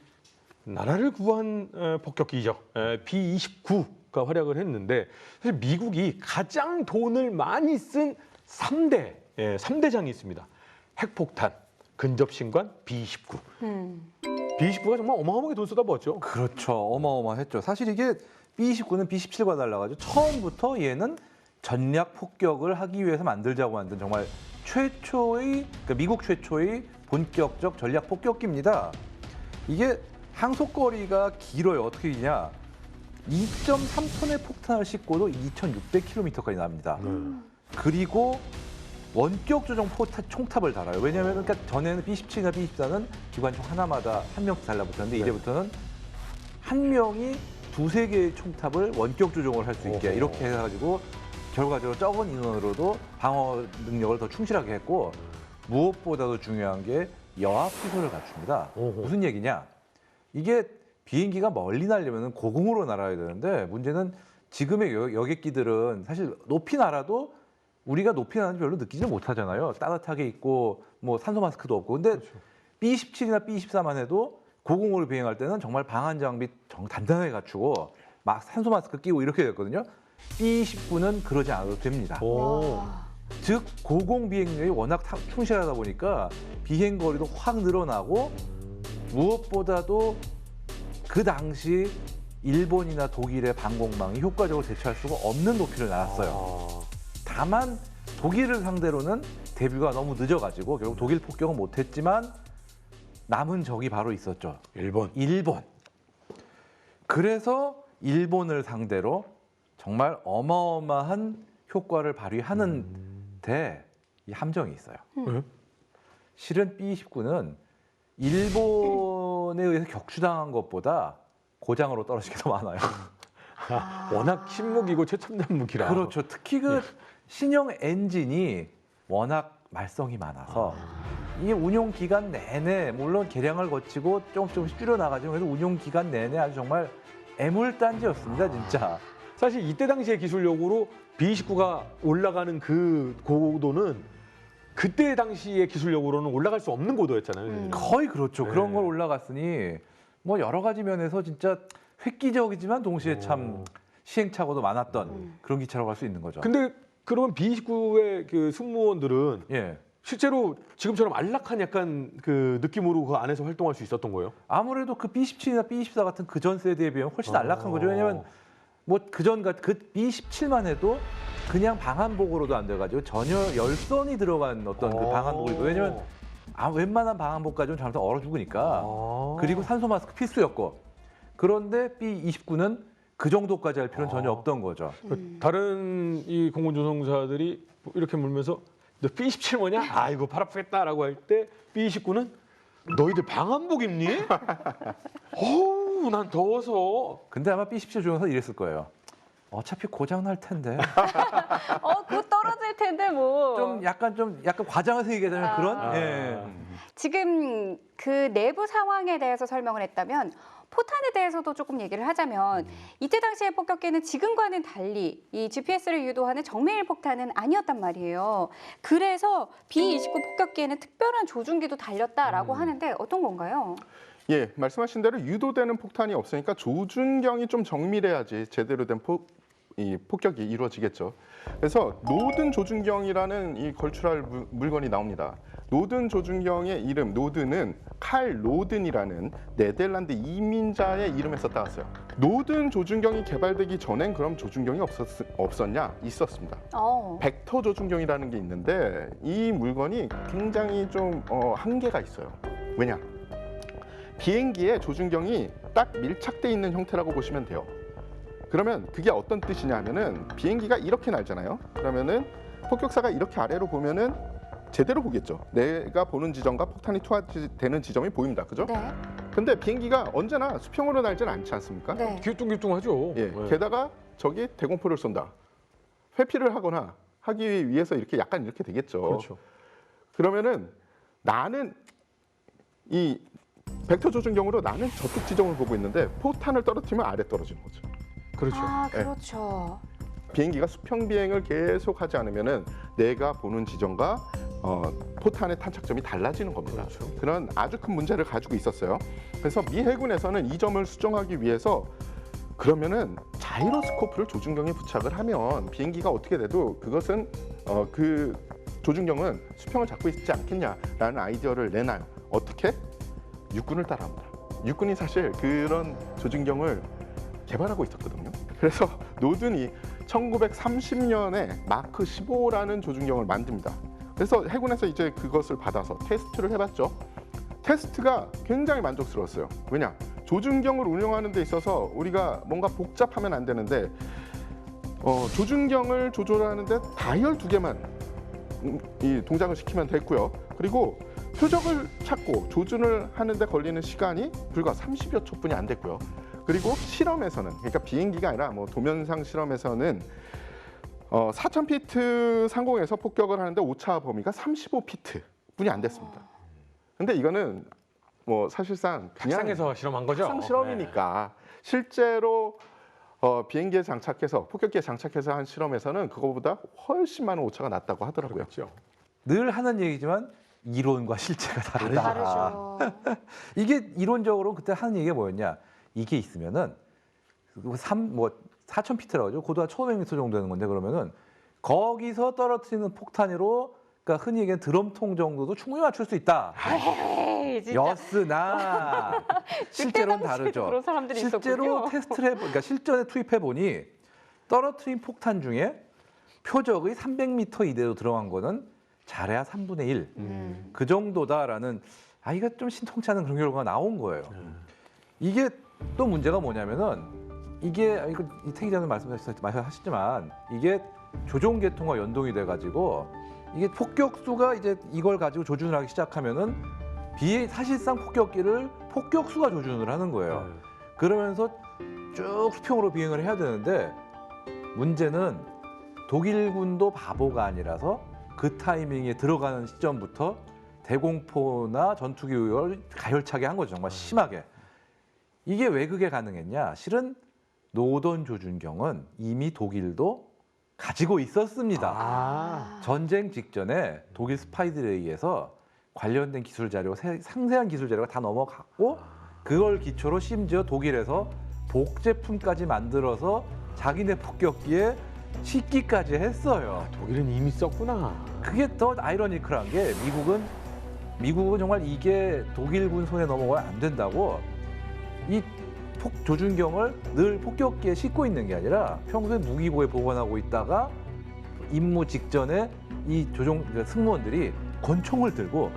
나라를 구한 폭격기죠. B-29가 활약을 했는데 사실 미국이 가장 돈을 많이 쓴 3대장이 있습니다. 핵폭탄, 근접신관, B-29. B-29가 정말 어마어마하게 돈 쏟아부었죠. 그렇죠. 어마어마했죠. 사실 이게 B-29는 B-17과 달라가지고 처음부터 얘는 전략 폭격을 하기 위해서 만들자고 만든 정말 최초의, 그러니까 미국 최초의 본격적 전략 폭격기입니다. 이게 항속거리가 길어요. 어떻게 기냐? 2.3톤의 폭탄을 싣고도 2,600km까지 납니다. 그리고 원격 조종 총탑을 달아요. 왜냐하면 그러니까 전에는 B-17이나 B-24는 기관총 하나마다 한 명씩 달라붙었는데 이제부터는 한 명이 두세 개의 총탑을 원격 조종을 할 수 있게 이렇게 해가지고 결과적으로 적은 인원으로도 방어 능력을 더 충실하게 했고 무엇보다도 중요한 게 여압 시설을 갖춥니다. 무슨 얘기냐? 이게 비행기가 멀리 날려면 고공으로 날아야 되는데 문제는 지금의 여객기들은 사실 높이 날아도 우리가 높이 나는지 별로 느끼지 못하잖아요. 따뜻하게 있고 뭐 산소 마스크도 없고. 근데 B-17이나 B-24만 해도 고공으로 비행할 때는 정말 방한 장비 단단하게 갖추고 막 산소 마스크 끼고 이렇게 됐거든요. B-29는 그러지 않아도 됩니다. 즉 고공 비행력이 워낙 충실하다 보니까 비행 거리도 확 늘어나고 무엇보다도 그 당시 일본이나 독일의 방공망이 효과적으로 대처할 수가 없는 높이를 날았어요. 다만 독일을 상대로는 데뷔가 너무 늦어가지고 결국 독일 폭격은 못했지만 남은 적이 바로 있었죠. 일본. 그래서 일본을 상대로 정말 어마어마한 효과를 발휘하는데 이 함정이 있어요. 실은 B-29는 일본에 의해서 격추당한 것보다 고장으로 떨어진 게 더 많아요. 워낙 신무기고 최첨단 무기라. 그렇죠. 특히 그 신형 엔진이 워낙 말썽이 많아서 이 운용 기간 내내 물론 개량을 거치고 조금씩 줄여나가지만 그래도 운용 기간 내내 아주 정말 애물단지였습니다, 진짜. 사실 이때 당시의 기술력으로 B-29가 올라가는 그 고도는 그때 당시의 기술력으로는 올라갈 수 없는 고도였잖아요. 거의 그렇죠. 네. 그런 걸 올라갔으니 뭐 여러 가지 면에서 진짜 획기적이지만 동시에 참 시행착오도 많았던 그런 기차라고 할 수 있는 거죠. 근데 그러면 B-29의 그 승무원들은 예. 실제로 지금처럼 안락한 약간 그 느낌으로 그 안에서 활동할 수 있었던 거예요? 아무래도 그 B-17이나 B-24 같은 그전 세대에 비하면 훨씬 안락한 거죠. 왜냐하면 뭐 그전 그 B-17만 해도 그냥 방한복으로도 안 돼가지고 전혀 열선이 들어간 어떤 그 방한복이 왜냐면 웬만한 방한복 가지고는 잘못하면 얼어 죽으니까 그리고 산소 마스크 필수였고 그런데 B-29는 그 정도까지 할 필요는 전혀 없던 거죠. 다른 이 공군 조종사들이 이렇게 물면서 너 B-27 뭐냐? 아이고 팔 아프겠다라고 할 때 B-29는 너희들 방한복 입니? 어우 난 더워서. 근데 아마 B-17 조종사 이랬을 거예요. 어차피 고장 날 텐데. 곧 떨어질 텐데 뭐. 좀 약간 과장해서 얘기하자면 그런. 예. 지금 그 내부 상황에 대해서 설명을 했다면 포탄에 대해서도 조금 얘기를 하자면 이때 당시의 폭격기는 지금과는 달리 이 GPS를 유도하는 정밀 폭탄은 아니었단 말이에요. 그래서 B-29 폭격기에는 특별한 조준기도 달렸다라고 하는데 어떤 건가요? 예, 말씀하신 대로 유도되는 폭탄이 없으니까 조준경이 좀 정밀해야지 제대로 된 폭격이 이루어지겠죠. 그래서 노든 조준경이라는 이 걸출할 물건이 나옵니다. 노든 조준경의 이름, 노든은 칼 로든이라는 네덜란드 이민자의 이름에서 따왔어요. 노든 조준경이 개발되기 전엔 그럼 조준경이 없었냐? 있었습니다. 벡터 조준경이라는 게 있는데 이 물건이 굉장히 좀 한계가 있어요. 왜냐? 비행기에 조준경이 딱 밀착돼 있는 형태라고 보시면 돼요. 그러면 그게 어떤 뜻이냐 하면은 비행기가 이렇게 날잖아요. 그러면은 폭격사가 이렇게 아래로 보면은 제대로 보겠죠. 내가 보는 지점과 폭탄이 투하되는 지점이 보입니다. 그죠? 네. 근데 비행기가 언제나 수평으로 날지는 않지 않습니까? 네. 귀뚱귀뚱하죠. 예. 게다가 저기 대공포를 쏜다. 회피를 하거나 하기 위해서 이렇게 약간 이렇게 되겠죠. 그렇죠. 그러면은 나는 이 벡터 조준경으로 나는 저쪽 지점을 보고 있는데 포탄을 떨어뜨리면 아래 떨어지는 거죠. 그렇죠. 그렇죠. 비행기가 수평 비행을 계속 하지 않으면은 내가 보는 지점과 포탄의 탄착점이 달라지는 겁니다. 그렇죠. 그런 아주 큰 문제를 가지고 있었어요. 그래서 미 해군에서는 이 점을 수정하기 위해서 그러면은 자이로스코프를 조준경에 부착을 하면 비행기가 어떻게 돼도 그것은 그 조준경은 수평을 잡고 있지 않겠냐라는 아이디어를 내놔요. 어떻게? 육군을 따라합니다. 육군이 사실 그런 조준경을 개발하고 있었거든요. 그래서 노든이 1930년에 마크 15라는 조준경을 만듭니다. 그래서 해군에서 이제 그것을 받아서 테스트를 해봤죠. 테스트가 굉장히 만족스러웠어요. 왜냐? 조준경을 운영하는 데 있어서 우리가 뭔가 복잡하면 안 되는데 조준경을 조절하는데 다이얼 2개만 이 동작을 시키면 됐고요. 그리고 표적을 찾고 조준을 하는데 걸리는 시간이 불과 30여 초뿐이 안 됐고요. 그리고 실험에서는, 그러니까 비행기가 아니라 뭐 도면상 실험에서는 4,000피트 상공에서 폭격을 하는데 오차 범위가 35피트뿐이 안 됐습니다. 근데 이거는 뭐 사실상 그냥 상에서 실험한 거죠? 상상 실험이니까 실제로 비행기에 장착해서 폭격기에 장착해서 한 실험에서는 그거보다 훨씬 많은 오차가 났다고 하더라고요. 그렇죠. 늘 하는 얘기지만 이론과 실제가 다르다. 다르죠. 이게 이론적으로 그때 하는 얘기가 뭐였냐? 이게 있으면은 4,000피트라고 하죠. 고도가 1,500m 정도 되는 건데 그러면은 거기서 떨어뜨리는 폭탄으로 그러니까 흔히 얘기하는 드럼통 정도도 충분히 맞출 수 있다. 에이, 진짜. 였으나 실제로는 그때 당시에도 다르죠. 그런 사람들이 실제로 있었군요. 테스트를 그러니까 실전에 투입해 보니 떨어뜨린 폭탄 중에 표적이 300m 이내로 들어간 거는 잘해야 3분의 1. 그 정도다라는 이거 좀 신통치 않은 그런 결과가 나온 거예요. 이게 또 문제가 뭐냐면은 이게 이거 이태기 기자님 말씀하셨지만 이게 조종 계통과 연동이 돼 가지고 이게 폭격수가 이제 이걸 가지고 조준을 하기 시작하면은 사실상 폭격기를 폭격수가 조준을 하는 거예요. 그러면서 쭉 수평으로 비행을 해야 되는데 문제는 독일군도 바보가 아니라서 그 타이밍에 들어가는 시점부터 대공포나 전투기를 가열차게 한 거죠. 정말 심하게. 이게 왜 그게 가능했냐? 실은 노던 조준경은 이미 독일도 가지고 있었습니다. 전쟁 직전에 독일 스파이들에 의해서 관련된 기술 자료, 상세한 기술 자료가 다 넘어갔고 그걸 기초로 심지어 독일에서 복제품까지 만들어서 자기네 폭격기에 싣기까지 했어요. 독일은 이미 썼구나. 그게 더 아이러니컬한 게 미국은 정말 이게 독일군 손에 넘어가면 안 된다고 이 조준경을 늘 폭격기에 싣고 있는 게 아니라 평소에 무기고에 보관하고 있다가 임무 직전에 이 승무원들이 권총을 들고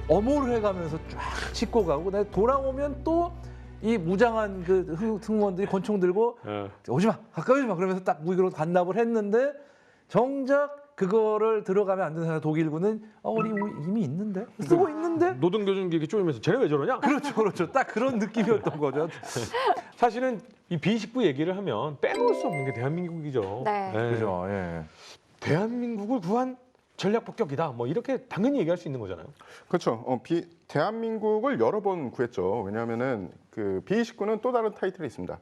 엄호를 해가면서 쫙 싣고 가고 돌아오면 또 이 무장한 그 승무원들이 권총 들고 오지 마, 가까이 오지 마 그러면서 딱 무기로 반납을 했는데 정작 그거를 들어가면 안 되는 사람 독일군은 우리 이미 있는데 쓰고 있는데 노동교준기 이렇게 쪼이면서 쟤네 왜 저러냐? 그렇죠. 딱 그런 느낌이었던 거죠. 사실은 이 B29 얘기를 하면 빼놓을 수 없는 게 대한민국이죠. 네. 그죠. 예. 대한민국을 구한 전략 폭격이다. 뭐 이렇게 당연히 얘기할 수 있는 거잖아요. 그렇죠. 대한민국을 여러 번 구했죠. 왜냐하면은 그 B29는 또 다른 타이틀이 있습니다.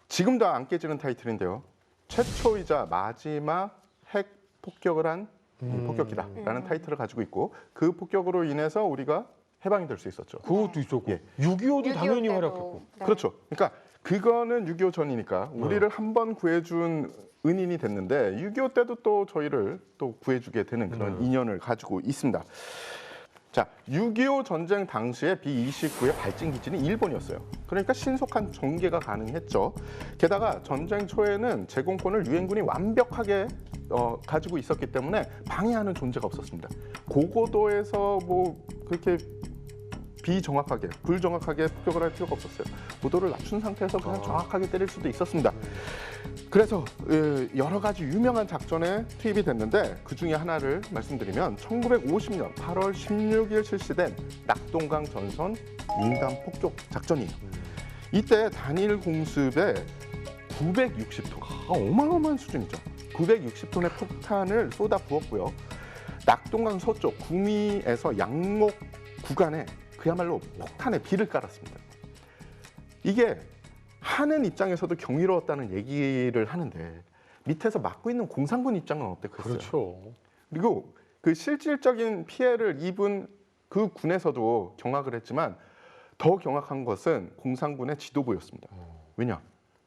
지금도 안 깨지는 타이틀인데요. 최초이자 마지막 핵 폭격을 한 폭격기다라는 타이틀을 가지고 있고 그 폭격으로 인해서 우리가 해방이 될 수 있었죠. 그것도 있었고 예. 6.25도 당연히 6.25 때도. 활약했고. 네. 그렇죠. 그러니까 그거는 6.25 전이니까 우리를 한 번 구해준 은인이 됐는데 6.25 때도 또 저희를 또 구해주게 되는 그런 인연을 가지고 있습니다. 자, 6.25 전쟁 당시에 B29의 발진 기지는 일본이었어요. 그러니까 신속한 전개가 가능했죠. 게다가 전쟁 초에는 제공권을 유엔군이 완벽하게 가지고 있었기 때문에 방해하는 존재가 없었습니다. 고고도에서 뭐 그렇게 비정확하게, 불정확하게 폭격을 할 필요가 없었어요. 고도를 낮춘 상태에서 그냥 정확하게 때릴 수도 있었습니다. 그래서 여러 가지 유명한 작전에 투입이 됐는데 그 중에 하나를 말씀드리면 1950년 8월 16일 실시된 낙동강 전선 인간 폭격 작전이에요. 이때 단일 공습에 960톤, 어마어마한 수준이죠. 960톤의 폭탄을 쏟아 부었고요. 낙동강 서쪽 구미에서 양목 구간에 그야말로 폭탄의 비를 깔았습니다. 이게 하는 입장에서도 경이로웠다는 얘기를 하는데 밑에서 막고 있는 공산군 입장은 어땠겠어요? 그렇죠. 그리고 그 실질적인 피해를 입은 그 군에서도 경악을 했지만 더 경악한 것은 공산군의 지도부였습니다. 왜냐?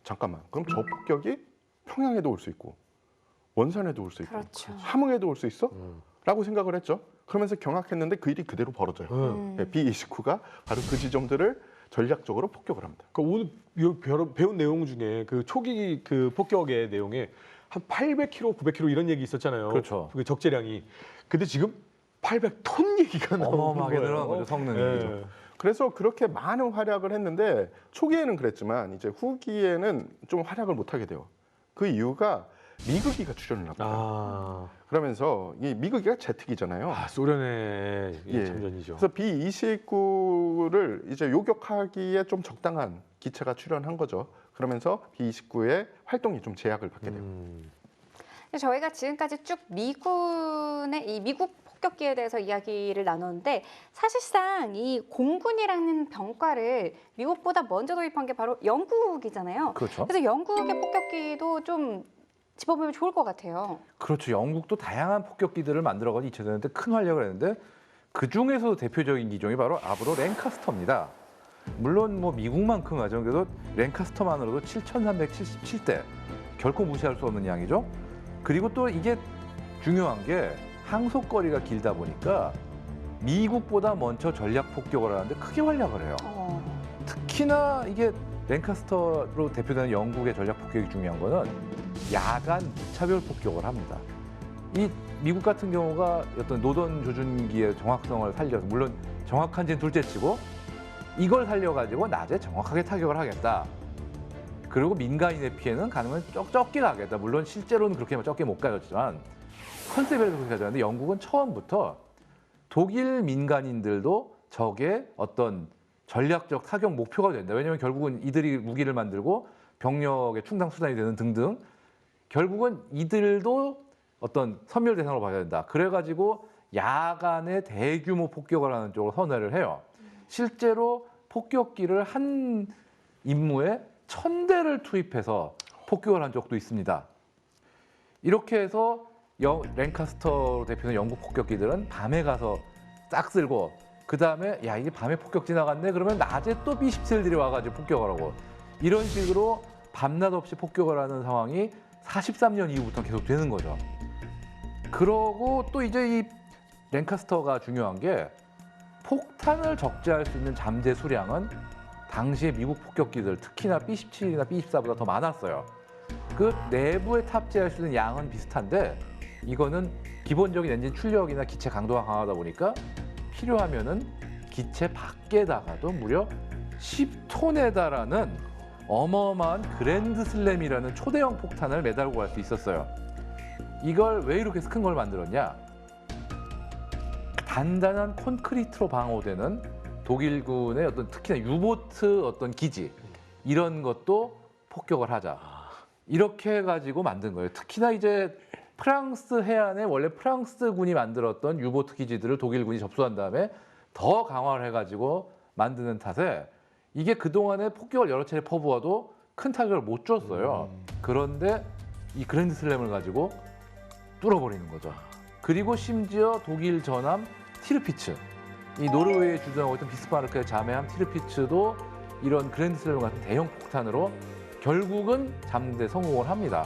잠깐만. 그럼 저 폭격이 평양에도 올 수 있고 원산에도 올 수 있고 그렇죠. 함흥에도 올 수 있어? 라고 생각을 했죠. 그러면서 경악했는데 그 일이 그대로 벌어져요. B29가 바로 그 지점들을 전략적으로 폭격을 합니다. 그러니까 오늘 배운 내용 중에 그 초기 그 폭격의 내용에 한 800km, 900km 이런 얘기 있었잖아요. 그렇죠. 그 적재량이. 근데 지금 800톤 얘기가 나오는 어마어마하게 거예요. 늘어난 거죠, 성능이. 예. 그래서 그렇게 많은 활약을 했는데 초기에는 그랬지만 이제 후기에는 좀 활약을 못하게 돼요. 그 이유가 미국이가 출연을 합니다. 아, 그러면서 이 미국이가 제트기잖아요. 소련의 예. 참전이죠. 그래서 B-29를 이제 요격하기에 좀 적당한 기체가 출연한 거죠. 그러면서 B-29의 활동이 좀 제약을 받게 돼요. 저희가 지금까지 쭉 미군의 이 미국 폭격기에 대해서 이야기를 나눴는데 사실상 이 공군이라는 병과를 미국보다 먼저 도입한 게 바로 영국이잖아요. 그렇죠. 그래서 영국의 폭격기도 좀 짚어보면 좋을 것 같아요. 그렇죠. 영국도 다양한 폭격기들을 만들어가지고 2000년대 큰 활약을 했는데 그 중에서도 대표적인 기종이 바로 아브로 랭카스터입니다. 물론 뭐 미국만큼 하죠. 그래도 랭카스터만으로도 7,377대 결코 무시할 수 없는 양이죠. 그리고 또 이게 중요한 게 항속거리가 길다 보니까 미국보다 먼저 전략 폭격을 하는데 크게 활약을 해요. 특히나 이게 랭카스터로 대표되는 영국의 전략 폭격이 중요한 거는 야간 무차별 폭격을 합니다. 이 미국 같은 경우가 어떤 노던 조준기의 정확성을 살려서 물론 정확한지는 둘째치고 이걸 살려가지고 낮에 정확하게 타격을 하겠다. 그리고 민간인의 피해는 가능한 적게 가겠다. 물론 실제로는 그렇게 적게 못 가졌지만 컨셉에서 그렇게 가졌는데 영국은 처음부터 독일 민간인들도 적의 어떤 전략적 타격 목표가 된다. 왜냐하면 결국은 이들이 무기를 만들고 병력의 충당 수단이 되는 등등 결국은 이들도 어떤 선멸 대상으로 봐야 된다. 그래가지고 야간에 대규모 폭격을 하는 쪽으로 선회를 해요. 실제로 폭격기를 한 임무에 1000대를 투입해서 폭격을 한 적도 있습니다. 이렇게 해서 랭카스터로 대표는 영국 폭격기들은 밤에 가서 싹 쓸고 그 다음에 야 이게 밤에 폭격 지나갔네 그러면 낮에 또 B-17들이 와가지고 폭격을 하고 이런 식으로 밤낮 없이 폭격을 하는 상황이 43년 이후부터 계속 되는 거죠. 그러고 또 이제 이 랭카스터가 중요한 게 폭탄을 적재할 수 있는 잠재 수량은 당시에 미국 폭격기들 특히나 B-17이나 B-24보다 더 많았어요. 그 내부에 탑재할 수 있는 양은 비슷한데 이거는 기본적인 엔진 출력이나 기체 강도가 강하다 보니까 필요하면은 기체 밖에다가도 무려 10톤에 달하는 어마어마한 그랜드 슬램이라는 초대형 폭탄을 매달고 갈 수 있었어요. 이걸 왜 이렇게 큰 걸 만들었냐? 단단한 콘크리트로 방어되는 독일군의 어떤 특히나 유보트 어떤 기지 이런 것도 폭격을 하자. 이렇게 해가지고 만든 거예요. 특히나 이제 프랑스 해안에 원래 프랑스군이 만들었던 유보트 기지들을 독일군이 접수한 다음에 더 강화를 해가지고 만드는 탓에 이게 그동안에 폭격을 여러 차례 퍼부어도 큰 타격을 못 줬어요. 그런데 이 그랜드 슬램을 가지고 뚫어버리는 거죠. 그리고 심지어 독일 전함 티르피츠, 이 노르웨이에 주둔하고 있던 비스마르크의 자매함 티르피츠도 이런 그랜드 슬램 같은 대형 폭탄으로 결국은 잡는 데 성공을 합니다.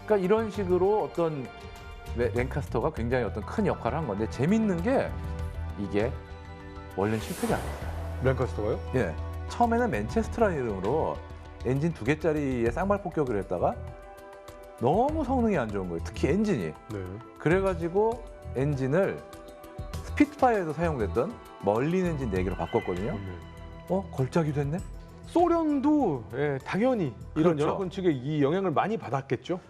그러니까 이런 식으로 어떤 랭카스터가 굉장히 어떤 큰 역할을 한 건데 재밌는 게 이게 원래는 실패가 아니었어요. 랭카스터가요? 예, 처음에는 맨체스터라는 이름으로 엔진 2개짜리의 쌍발 폭격을 했다가 너무 성능이 안 좋은 거예요. 특히 엔진이. 네. 그래가지고 엔진을 스피트파이어에도 사용됐던 멀린 엔진 4개로 바꿨거든요. 걸작이 됐네? 소련도 당연히 이런 그렇죠. 연합군 측의 이 영향을 많이 받았겠죠.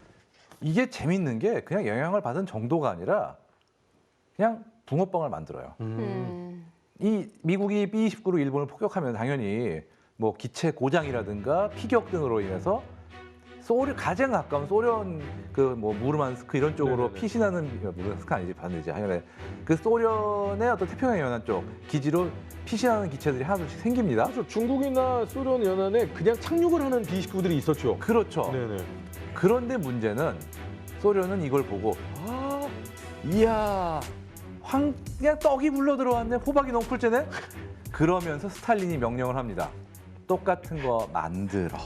이게 재밌는 게 그냥 영향을 받은 정도가 아니라 그냥 붕어빵을 만들어요. 이 미국이 B-29로 일본을 폭격하면 당연히 뭐 기체 고장이라든가 피격 등으로 인해서 가장 가까운 소련 그 뭐 무르만스크 이런 쪽으로 네네네. 피신하는 무르만스크 아니지 반대지 하여간 그 소련의 어떤 태평양 연안 쪽 기지로 피신하는 기체들이 하나둘씩 생깁니다. 그렇죠. 중국이나 소련 연안에 그냥 착륙을 하는 B-29들이 있었죠. 그렇죠. 네네. 그런데 문제는 소련은 이걸 보고 이야 그냥 떡이 불러 들어왔네 호박이 너무 풀째네 그러면서 스탈린이 명령을 합니다. 똑같은 거 만들어.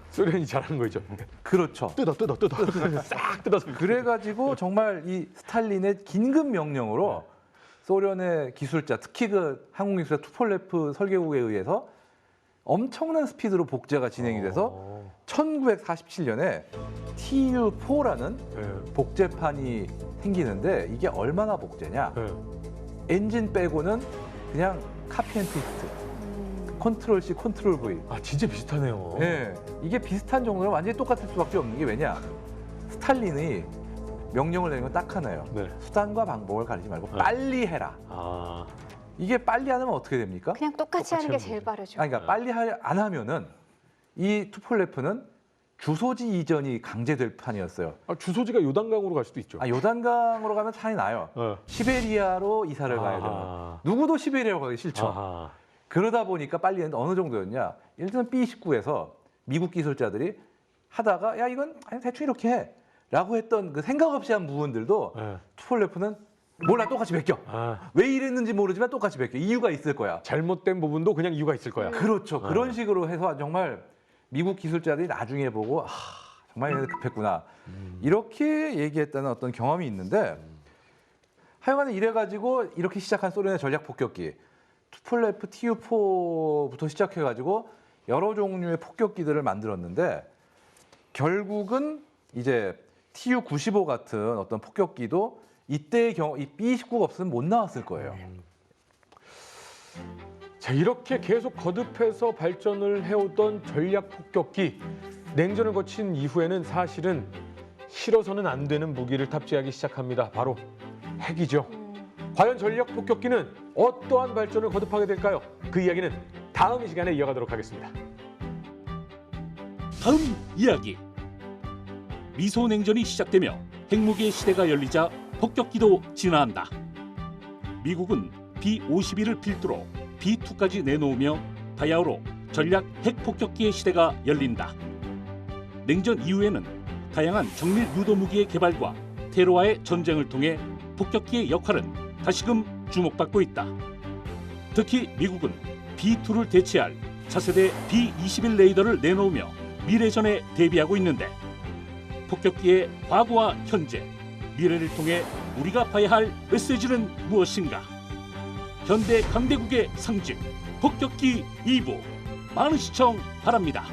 소련이 잘하는 거죠. 그렇죠. 뜯어 싹 뜯어서. 그래가지고 정말 이 스탈린의 긴급 명령으로 소련의 기술자 특히 그 항공기술자 투폴레프 설계국에 의해서 엄청난 스피드로 복제가 진행이 돼서 1947년에 TU4라는 복제판이 생기는데 이게 얼마나 복제냐? 엔진 빼고는 그냥 카피 앤 페이스트. 컨트롤 C, 컨트롤 V. 진짜 비슷하네요. 네, 이게 비슷한 정도로 완전히 똑같을 수밖에 없는 게 왜냐? 스탈린이 명령을 내린 건 딱 하나예요. 네. 수단과 방법을 가리지 말고 네. 빨리 해라. 아, 이게 빨리 안 하면 어떻게 됩니까? 그냥 똑같이 하는 게 똑같이 제일 하는 빠르죠. 아니, 그러니까 빨리 안 하면은 이 투폴레프는 주소지 이전이 강제될 판이었어요. 아, 주소지가 요단강으로 갈 수도 있죠. 요단강으로 가면 차이 나요. 네. 시베리아로 이사를 가야 되면 아하. 누구도 시베리아로 가기 싫죠. 아하. 그러다 보니까 빨리 했는데 어느 정도였냐? 예를 들면 B-29에서 미국 기술자들이 하다가 야 이건 아니, 대충 이렇게 해라고 했던 그 생각 없이 한 부분들도 네. 투폴레프는 몰라 똑같이 베껴. 아, 왜 이랬는지 모르지만 똑같이 베껴. 이유가 있을 거야. 잘못된 부분도 그냥 이유가 있을 거야. 그렇죠. 그런 식으로 해서 정말 미국 기술자들이 나중에 보고 아, 정말 얘네들 급했구나. 이렇게 얘기했다는 어떤 경험이 있는데 하여간에 이래가지고 이렇게 시작한 소련의 전략 폭격기 투폴레프 TU4부터 시작해가지고 여러 종류의 폭격기들을 만들었는데 결국은 이제 TU95 같은 어떤 폭격기도 이때의 경우 이 B-29가 없으면 못 나왔을 거예요. 자, 이렇게 계속 거듭해서 발전을 해오던 전략 폭격기. 냉전을 거친 이후에는 사실은 실어서는 안 되는 무기를 탑재하기 시작합니다. 바로 핵이죠. 과연 전략 폭격기는 어떠한 발전을 거듭하게 될까요? 그 이야기는 다음 시간에 이어가도록 하겠습니다. 다음 이야기. 미소 냉전이 시작되며 핵무기의 시대가 열리자 폭격기도 진화한다. 미국은 B-51을 필두로 B-2까지 내놓으며 바야흐로 전략 핵폭격기의 시대가 열린다. 냉전 이후에는 다양한 정밀 유도 무기의 개발과 테러와의 전쟁을 통해 폭격기의 역할은 다시금 주목받고 있다. 특히 미국은 B-2를 대체할 차세대 B-21 레이더를 내놓으며 미래전에 대비하고 있는데 폭격기의 과거와 현재, 미래를 통해 우리가 봐야 할 메시지는 무엇인가? 현대 강대국의 상징, 폭격기 2부. 많은 시청 바랍니다.